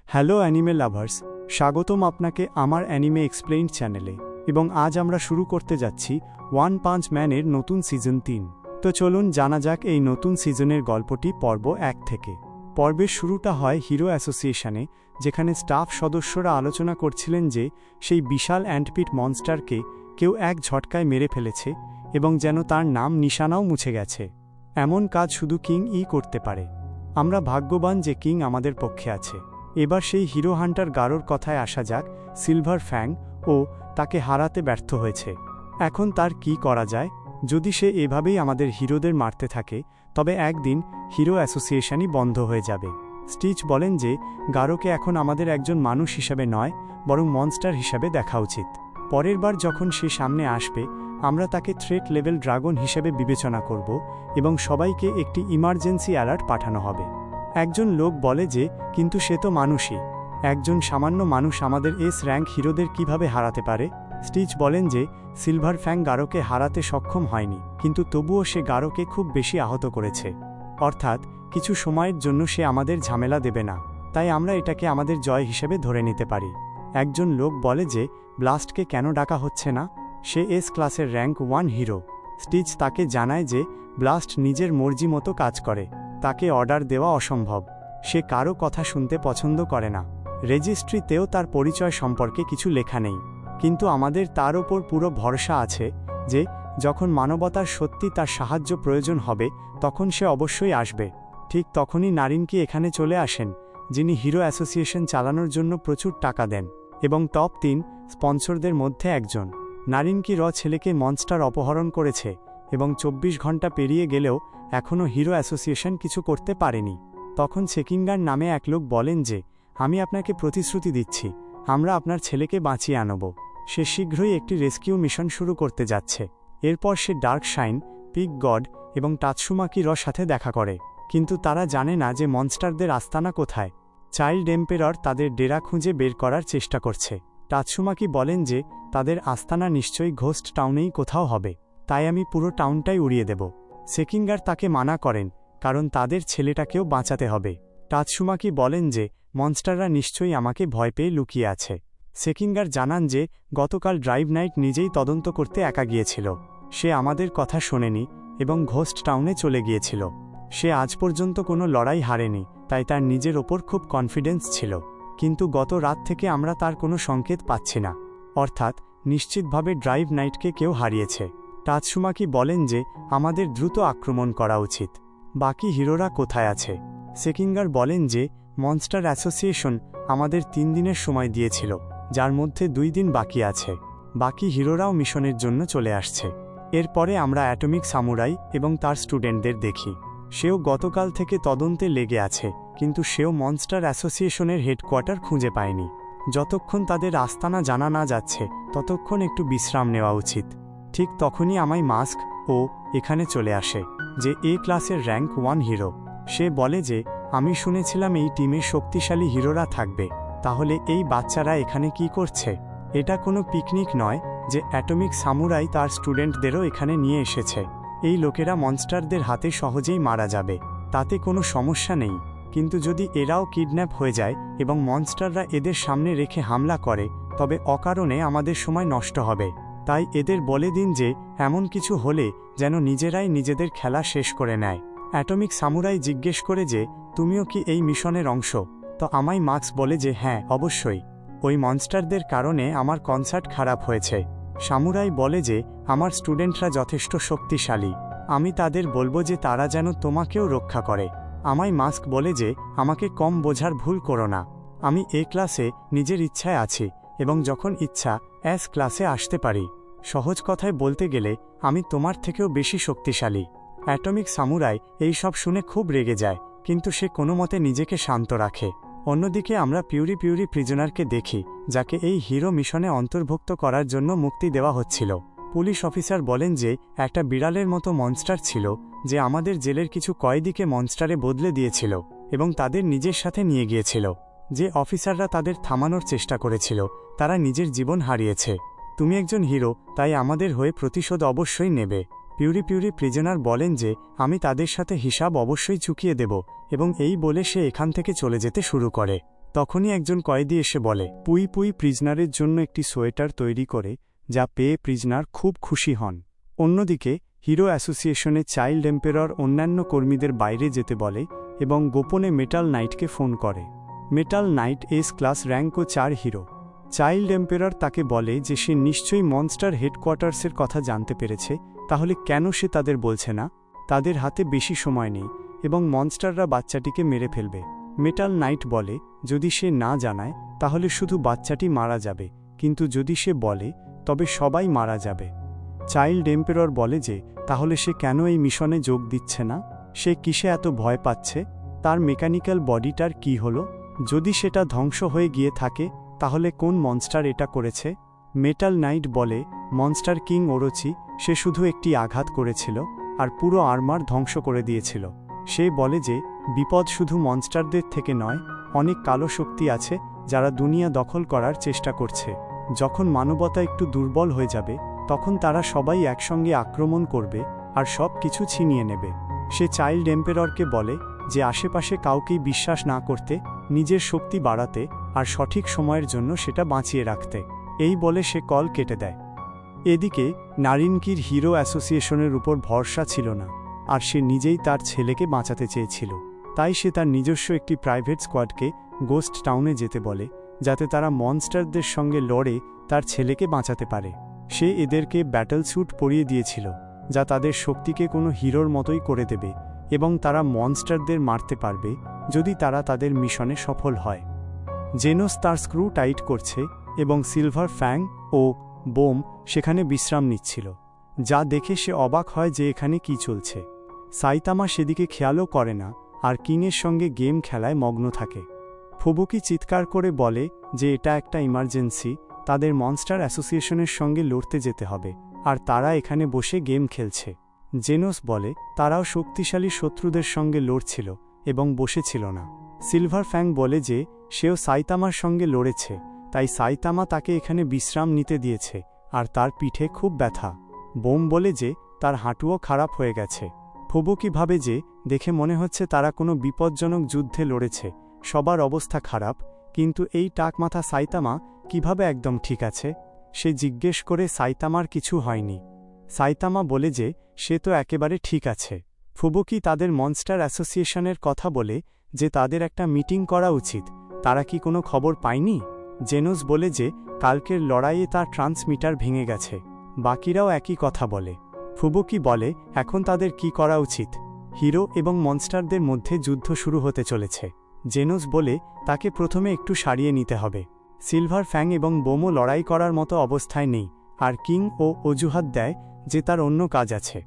Hello anime lovers, স্বাগতম আপনাকে আমার অ্যানিমে এক্সপ্লেইনড চ্যানেলে। এবং আজ আমরা শুরু করতে যাচ্ছি ওয়ান পাঞ্চ ম্যানের নতুন সিজন 3। তো চলুন জানা যাক এই নতুন সিজনের গল্পটি পর্ব 1 থেকে। পর্বের শুরুটা হয় হিরো অ্যাসোসিয়েশনে, যেখানে স্টাফ সদস্যরা আলোচনা করছিলেন যে সেই বিশাল অ্যান্টপিট মনস্টারকে কেউ এক ঝটকায় মেরে ফেলেছে এবং যেন তার নাম নিশানাও মুছে গেছে। এমন কাজ শুধু কিং-ই করতে পারে। আমরা ভাগ্যবান যে কিং আমাদের পক্ষে আছে। এবার সেই হিরো হান্টার গারোর কথায় আসা যাক। সিলভার ফ্যাং ও তাকে হারাতে ব্যর্থ হয়েছে। এখন তার কি করা যায়? যদি সে এভাবেই আমাদের হিরোদের মারতে থাকে, তবে একদিন হিরো অ্যাসোসিয়েশনই বন্ধ হয়ে যাবে। স্টিচ বলেন যে গারোকে এখন আমাদের একজন মানুষ হিসাবে নয়, বরং মনস্টার হিসাবে দেখা উচিত। পরের বার যখন সে সামনে আসবে, আমরা তাকে থ্রেট লেভেল ড্রাগন হিসেবে বিবেচনা করব এবং সবাইকে একটি ইমার্জেন্সি অ্যালার্ট পাঠানো হবে। একজন লোক বলে যে কিন্তু সে তো মানুষই। একজন সামান্য মানুষ আমাদের এস র্যাঙ্ক হিরোদের কিভাবে হারাতে পারে? স্টিচ বলেন যে সিলভার ফ্যাং গারোকে হারাতে সক্ষম হয়নি, কিন্তু তবুও সে গারোকে খুব বেশি আহত করেছে। অর্থাৎ কিছু সময়ের জন্য সে আমাদের ঝামেলা দেবে না, তাই আমরা এটাকে আমাদের জয় হিসেবে ধরে নিতে পারি। একজন লোক বলে যে ব্লাস্টকে কেন ডাকা হচ্ছে না? সে এস ক্লাসের র্যাঙ্ক 1 হিরো। স্টিচ তাকে জানায় যে ব্লাস্ট নিজের মর্জি মতো কাজ করে, তাকে অর্ডার দেওয়া অসম্ভব। সে কারো কথা শুনতে পছন্দ করে না। রেজিস্ট্রিতেও তার পরিচয় সম্পর্কে কিছু লেখা নেই, কিন্তু আমাদের তার ওপর পুরো ভরসা আছে যে যখন মানবতার সত্যি তার সাহায্য প্রয়োজন হবে, তখন সে অবশ্যই আসবে। ঠিক তখনই নারিনকি এখানে চলে আসেন, যিনি হিরো অ্যাসোসিয়েশন চালানোর জন্য প্রচুর টাকা দেন এবং টপ 3 স্পন্সরদের মধ্যে একজন। নারিনকি ছেলেকে মনস্টার অপহরণ করেছে এবং 24 ঘন্টা পেরিয়ে গেলেও এখনও হিরো অ্যাসোসিয়েশন কিছু করতে পারেনি। তখন সেকিঙ্গার নামে এক লোক বলেন যে আমি আপনাকে প্রতিশ্রুতি দিচ্ছি, আমরা আপনার ছেলেকে বাঁচিয়ে আনব। সে শীঘ্রই একটি রেস্কিউ মিশন শুরু করতে যাচ্ছে। এরপর সে ডার্ক শাইন, পিগ গড এবং টাৎসুমাকি সাথে দেখা করে, কিন্তু তারা জানে না যে মনস্টারদের আস্তানা কোথায়। চাইল্ড এম্পেরর তাদের ডেরা খুঁজে বের করার চেষ্টা করছে। টাৎসুমাকি বলেন যে তাদের আস্তানা নিশ্চয়ই ঘোস্ট টাউনেই কোথাও হবে, তাই আমি পুরো টাউনটাই উড়িয়ে দেব। সেকিঙ্গার তাকে মানা করেন, কারণ তাদের ছেলেটাকেও বাঁচাতে হবে। টাৎসুমাকি বলেন যে মনস্টাররা নিশ্চয়ই আমাকে ভয় পেয়ে লুকিয়ে আছে। সেকিঙ্গার জানান যে গতকাল ড্রাইভ নাইট নিজেই তদন্ত করতে একা গিয়েছিল। সে আমাদের কথা শোনেনি এবং ঘোস্ট টাউনে চলে গিয়েছিল। সে আজ পর্যন্ত কোনো লড়াই হারেনি, তাই তার নিজের ওপর খুব কনফিডেন্স ছিল। কিন্তু গত রাত থেকে আমরা তার কোনো সংকেত পাচ্ছি না, অর্থাৎ নিশ্চিতভাবে ড্রাইভ নাইটকে কেউ হারিয়েছে। টাৎসুমাকি বলেন যে আমাদের দ্রুত আক্রমণ করা উচিত। বাকি হিরোরা কোথায় আছে? সেকিঙ্গার বলেন যে মনস্টার অ্যাসোসিয়েশন আমাদের 3 দিনের সময় দিয়েছিল, যার মধ্যে 2 দিন বাকি আছে। বাকি হিরোরাও মিশনের জন্য চলে আসছে। এরপরে আমরা অ্যাটমিক সামুরাই এবং তার স্টুডেন্টদের দেখি। সেও গতকাল থেকে তদন্তে লেগে আছে, কিন্তু সেও মনস্টার অ্যাসোসিয়েশনের হেডকোয়ার্টার খুঁজে পায়নি। যতক্ষণ তাদের আস্তানা জানা না যাচ্ছে, ততক্ষণ একটু বিশ্রাম নেওয়া উচিত। ঠিক তখনই আমায় মাস্ক এখানে চলে আসে, যে এ ক্লাসের র্যাঙ্ক 1 হিরো। সে বলে যে আমি শুনেছিলাম এই টিমে শক্তিশালী হিরোরা থাকবে, তাহলে এই বাচ্চারা এখানে কি করছে? এটা কোনো পিকনিক নয় যে অ্যাটমিক সামুরাই তার স্টুডেন্টদেরও এখানে নিয়ে এসেছে। এই লোকেরা মনস্টারদের হাতে সহজেই মারা যাবে, তাতে কোনো সমস্যা নেই। কিন্তু যদি এরাও কিডন্যাপ হয়ে যায় এবং মনস্টাররা এদের সামনে রেখে হামলা করে, তবে অকারণে আমাদের সময় নষ্ট হবে। তাই এদের বলে দিন যে এমন কিছু হলে যেন নিজেরাই নিজেদের খেলা শেষ করে নেয়। অ্যাটমিক সামুরাই জিজ্ঞেস করে যে তুমিও কি এই মিশনের অংশ? তো আমায় মার্কস বলে যে হ্যাঁ, অবশ্যই। ওই মনস্টারদের কারণে আমার কনসার্ট খারাপ হয়েছে। সামুরাই বলে যে আমার স্টুডেন্টরা যথেষ্ট শক্তিশালী, আমি তাদের বলবো যে তারা যেন তোমাকেও রক্ষা করে। আমায় মাস্ক বলে যে আমাকে কম বোঝার ভুল করো না। আমি এ ক্লাসে নিজের ইচ্ছায় আছি এবং যখন ইচ্ছা এস ক্লাসে আসতে পারি। সহজ কথায় বলতে গেলে আমি তোমার থেকেও বেশি শক্তিশালী। অ্যাটমিক সামুরাই এই সব শুনে খুব রেগে যায়, কিন্তু সে কোনো মতে নিজেকে শান্ত রাখে। অন্যদিকে আমরা পিউরি প্রিজনারকে দেখি, যাকে এই হিরো মিশনে অন্তর্ভুক্ত করার জন্য মুক্তি দেওয়া হচ্ছিল। পুলিশ অফিসার বলেন যে একটা বিড়ালের মতো মনস্টার ছিল, যে আমাদের জেলের কিছু কয়েদিকে মনস্টারে বদলে দিয়েছিল এবং তাদের নিজের সাথে নিয়ে গিয়েছিল। যে অফিসাররা তাদের থামানোর চেষ্টা করেছিল, তারা নিজের জীবন হারিয়েছে। তুমি একজন হিরো, তাই আমাদের হয়ে প্রতিশোধ অবশ্যই নেবে। পিউরি প্রিজনার বলেন যে আমি তাদের সাথে হিসাব অবশ্যই চুকিয়ে দেব, এবং এই বলে সে এখান থেকে চলে যেতে শুরু করে। তখনই একজন কয়েদি এসে বলে পুই পুই প্রিজনারের জন্য একটি সোয়েটার তৈরি করে, যা পেয়ে প্রিজনার খুব খুশি হন। অন্যদিকে হিরো অ্যাসোসিয়েশনে চাইল্ড এম্পেরর অন্যান্য কর্মীদের বাইরে যেতে বলে এবং গোপনে মেটাল নাইটকে ফোন করে। Metal knight S class rank ও 4 হিরো। চাইল্ড এম্পেরর তাকে বলে যে সে নিশ্চয়ই মনস্টার হেডকোয়ার্টার্সের কথা জানতে পেরেছে, তাহলে কেন সে তাদের বলছে না? তাদের হাতে বেশি সময় নেই এবং মনস্টাররা বাচ্চাটিকে মেরে ফেলবে। মেটাল নাইট বলে যদি সে না জানায় তাহলে শুধু বাচ্চাটি মারা যাবে, কিন্তু যদি সে বলে তবে সবাই মারা যাবে। চাইল্ড এম্পেরর বলে যে তাহলে সে কেন এই মিশনে যোগ দিচ্ছে না? সে কিসে এত ভয় পাচ্ছে? তার মেকানিক্যাল বডিটার কি হলো? যদি সেটা ধ্বংস হয়ে গিয়ে থাকে তাহলে কোন মনস্টার এটা করেছে? মেটাল নাইট বলে মনস্টার কিং ওরোচি, সে শুধু একটি আঘাত করেছিল আর পুরো আর্মার ধ্বংস করে দিয়েছিল। সে বলে যে বিপদ শুধু মনস্টারদের থেকে নয়, অনেক কালো শক্তি আছে যারা দুনিয়া দখল করার চেষ্টা করছে। যখন মানবতা একটু দুর্বল হয়ে যাবে তখন তারা সবাই একসঙ্গে আক্রমণ করবে আর সব কিছু ছিনিয়ে নেবে। সে চাইল্ড এম্পেররকে বলে যে আশেপাশে কাউকেই বিশ্বাস না করতে, নিজের শক্তি বাড়াতে আর সঠিক সময়ের জন্য সেটা বাঁচিয়ে রাখতে। এই বলে সে কল কেটে দেয়। এদিকে নারিনকির হিরো অ্যাসোসিয়েশনের উপর ভরসা ছিল না, আর সে নিজেই তার ছেলেকে বাঁচাতে চেয়েছিল। তাই সে তার নিজস্ব একটি প্রাইভেট স্কোয়াডকে গোস্ট টাউনে যেতে বলে, যাতে তারা মনস্টারদের সঙ্গে লড়ে তার ছেলেকে বাঁচাতে পারে। সে এদেরকে ব্যাটল স্যুট পরিয়ে দিয়েছিল, যা তাদের শক্তিকে কোনো হিরোর মতোই করে দেবে এবং তারা মনস্টারদের মারতে পারবে যদি তারা তাদের মিশনে সফল হয়। জেনোস তার স্ক্রু টাইট করছে এবং সিলভার ফ্যাং ও বোম সেখানে বিশ্রাম নিচ্ছিল, যা দেখে সে অবাক হয় যে এখানে কি চলছে। সাইতামা সেদিকে খেয়ালও করে না আর কিংয়ের সঙ্গে গেম খেলায় মগ্ন থাকে। ফুবুকি চিৎকার করে বলে যে এটা একটা ইমার্জেন্সি, তাদের মনস্টার অ্যাসোসিয়েশনের সঙ্গে লড়তে যেতে হবে আর তারা এখানে বসে গেম খেলছে। জেনোস বলে তারাও শক্তিশালী শত্রুদের সঙ্গে লড়ছিল এবং বসেছিল না। সিলভার ফ্যাং বলে যে সেও সাইতামার সঙ্গে লড়েছে, তাই সাইতামা তাকে এখানে বিশ্রাম নিতে দিয়েছে আর তার পিঠে খুব ব্যথা। বোম বলে যে তার হাঁটুও খারাপ হয়ে গেছে। ফুবুকি ভাবে যে দেখে মনে হচ্ছে তারা কোনো বিপজ্জনক যুদ্ধে লড়েছে, সবার অবস্থা খারাপ, কিন্তু এই টাকমাথা সাইতামা কিভাবে একদম ঠিক আছে? সে জিজ্ঞেস করে সাইতামার কিছু হয়নি। সাইতামা বলে যে সে তো একেবারে ঠিক আছে। ফুবুকি তাদের মনস্টার অ্যাসোসিয়েশনের কথা বলে যে তাদের একটা মিটিং করা উচিত, তারা কি কোনো খবর পায়নি? জেনোস বলে যে কালকের লড়াইয়ে তার ট্রান্সমিটার ভেঙে গেছে। বাকিরাও একই কথা বলে। ফুবুকি বলে এখন তাদের কি করা উচিত? হিরো এবং মনস্টারদের মধ্যে যুদ্ধ শুরু হতে চলেছে। জেনোস বলে তাকে প্রথমে একটু সারিয়ে নিতে হবে। সিলভার ফ্যাং এবং বোমও লড়াই করার মতো অবস্থায় নেই, আর কিং ও অজুহাত দেয় যে তার অন্য কাজ আছে,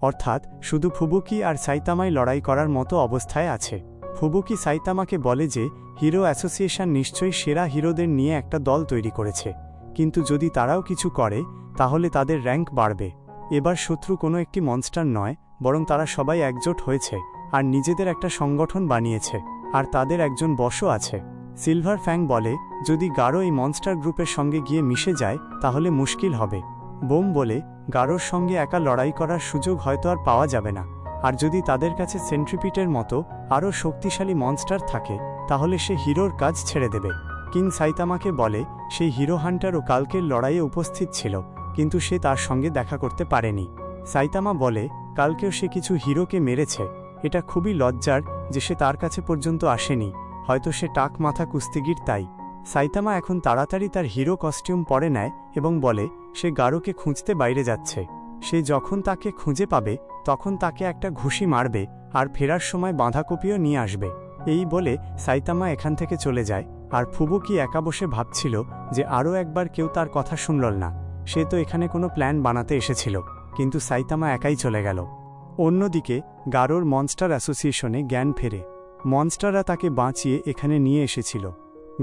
অর্থাৎ শুধু ফুবুকি আর সাইতামাই লড়াই করার মতো অবস্থায় আছে। ফুবুকি সাইতামাকে বলে যে হিরো অ্যাসোসিয়েশন নিশ্চয়ই সেরা হিরোদের নিয়ে একটা দল তৈরি করেছে, কিন্তু যদি তারাও কিছু করে তাহলে তাদের র্যাঙ্ক বাড়বে। এবার শত্রু কোনো একটি মনস্টার নয়, বরং তারা সবাই একজোট হয়েছে আর নিজেদের একটা সংগঠন বানিয়েছে, আর তাদের একজন বসও আছে। সিলভার ফ্যাং বলে যদি গারো এই মনস্টার গ্রুপের সঙ্গে গিয়ে মিশে যায় তাহলে মুশকিল হবে। বোম বলে গারোর সঙ্গে একা লড়াই করার সুযোগ হয়তো আর পাওয়া যাবে না, আর যদি তাদের কাছে সেন্ট্রিপিটের মতো আরও শক্তিশালী মনস্টার থাকে তাহলে সে হিরোর কাজ ছেড়ে দেবে। কিং সাইতামাকে বলে সেই হিরো হান্টারও কালকের লড়াইয়ে উপস্থিত ছিল, কিন্তু সে তার সঙ্গে দেখা করতে পারেনি। সাইতামা বলে কালকেও সে কিছু হিরোকে মেরেছে, এটা খুবই লজ্জার যে সে তার কাছে পর্যন্ত আসেনি, হয়তো সে টাক মাথা কুস্তিগির তাই। সাইতামা এখন তাড়াতাড়ি তার হিরো কস্টিউম পরে নেয় এবং বলে সে গারোকে খুঁজতে বাইরে যাচ্ছে। সে যখন তাকে খুঁজে পাবে তখন তাকে একটা ঘুষি মারবে আর ফেরার সময় বাঁধাকপিও নিয়ে আসবে। এই বলে সাইতামা এখান থেকে চলে যায়, আর ফুবুকি একা বসে ভাবছিল যে আরও একবার কেউ তার কথা শুনল না। সে তো এখানে কোনো প্ল্যান বানাতে এসেছিল, কিন্তু সাইতামা একাই চলে গেল। অন্যদিকে গারোর মনস্টার অ্যাসোসিয়েশনে জ্ঞান ফেরে। মনস্টাররা তাকে বাঁচিয়ে এখানে নিয়ে এসেছিল।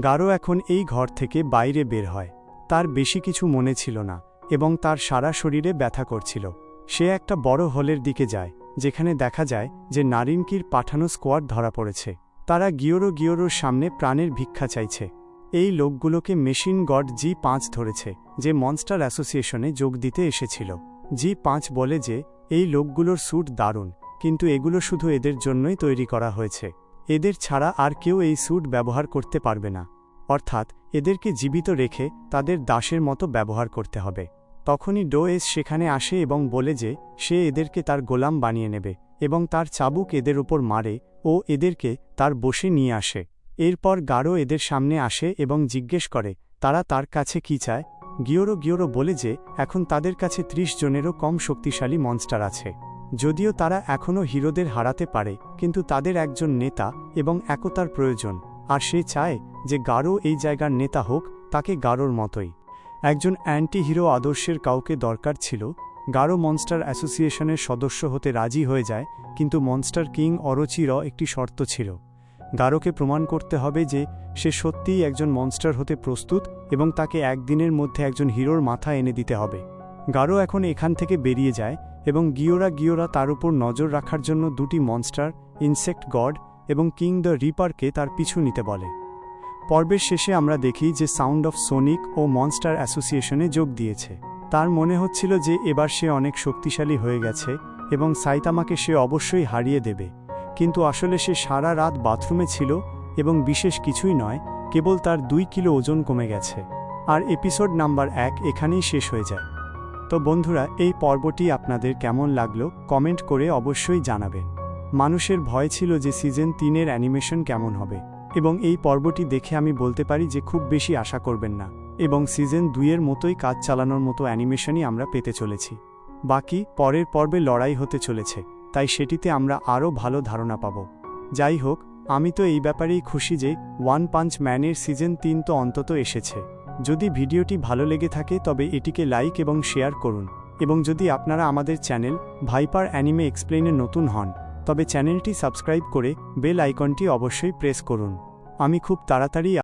গারো এখন এই ঘর থেকে বাইরে বের হয়। তার বেশি কিছু মনে ছিল না এবং তার সারা শরীরে ব্যথা করছিল। সে একটা বড় হলের দিকে যায়, যেখানে দেখা যায় যে নারিনকির পাঠানো স্কোয়াড ধরা পড়েছে। তারা গিওরোর সামনে প্রাণের ভিক্ষা চাইছে। এই লোকগুলোকে মেশিন গড G5 ধরেছে, যে মনস্টার অ্যাসোসিয়েশনে যোগ দিতে এসেছিল। G5 বলে যে এই লোকগুলোর স্যুট দারুণ, কিন্তু এগুলো শুধু এদের জন্যই তৈরি করা হয়েছে। এদের ছাড়া আর কেউ এই স্যুট ব্যবহার করতে পারবে না, অর্থাৎ এদেরকে জীবিত রেখে তাদের দাসের মতো ব্যবহার করতে হবে। তখনই ডোয়েস সেখানে আসে এবং বলে যে সে এদেরকে তার গোলাম বানিয়ে নেবে এবং তার চাবুক এদের উপর মারে ও এদেরকে তার বশে নিয়ে আসে। এরপর গারো এদের সামনে আসে এবং জিজ্ঞেস করে তারা তার কাছে কি চায়। গিওরো বলে যে এখন তাদের কাছে 30 জনেরও কম শক্তিশালী মনস্টার আছে। যদিও তারা এখনও হিরোদের হারাতে পারে, কিন্তু তাদের একজন নেতা এবং একতার প্রয়োজন, আর সে চায় যে গারো এই জায়গার নেতা হোক, তাকে গারোর মতোই একজন অ্যান্টি হিরো আদর্শের কাউকে দরকার ছিল। গারো মনস্টার অ্যাসোসিয়েশনের সদস্য হতে রাজি হয়ে যায়, কিন্তু মনস্টার কিং অরোচির একটি শর্ত ছিল। গারোকে প্রমাণ করতে হবে যে সে সত্যিই একজন মনস্টার হতে প্রস্তুত এবং তাকে একদিনের মধ্যে একজন হিরোর মাথা এনে দিতে হবে। গারো এখন এখান থেকে বেরিয়ে যায় এবং গিওরা তার উপর নজর রাখার জন্য 2টি মনস্টার, ইনসেক্ট গড এবং কিং দ্য রিপারকে তার পিছু নিতে বলে। পর্বের শেষে আমরা দেখি যে সাউন্ড অফ সোনিক ও মনস্টার অ্যাসোসিয়েশনে যোগ দিয়েছে। তার মনে হচ্ছিল যে এবার সে অনেক শক্তিশালী হয়ে গেছে এবং সাইতামাকে সে অবশ্যই হারিয়ে দেবে, কিন্তু আসলে সে সারা রাত বাথরুমে ছিল এবং বিশেষ কিছুই নয়, কেবল তার 2 কিলো ওজন কমে গেছে। আর এপিসোড নাম্বার 1 এখানেই শেষ হয়ে যায়। তো বন্ধুরা, এই পর্বটি আপনাদের কেমন লাগলো কমেন্ট করে অবশ্যই জানাবেন। মানুষের ভয় ছিল যে সিজন 3-এর অ্যানিমেশন কেমন হবে, এবং এই পর্বটি দেখে আমি বলতে পারি যে খুব বেশি আশা করবেন না, এবং সিজন 2-এর মতোই কাজ চালানোর মতো অ্যানিমেশনই আমরা পেতে চলেছি। বাকি পরের পর্বে লড়াই হতে চলেছে, তাই সেটিতে আমরা আরও ভালো ধারণা পাব। যাই হোক, আমি তো এই ব্যাপারেই খুশি যে ওয়ান পাঞ্চ ম্যানের সিজন 3 তো অন্তত এসেছে। যদি ভিডিওটি ভালো লেগে থাকে তবে এটিকে লাইক এবং শেয়ার করুন, এবং যদি আপনারা আমাদের চ্যানেল ভাইপার অ্যানিমে এক্সপ্লেইনে নতুন হন তবে চ্যানেলটি সাবস্ক্রাইব করে বেল আইকনটি অবশ্যই প্রেস করুন। আমি খুব তাড়াতাড়ি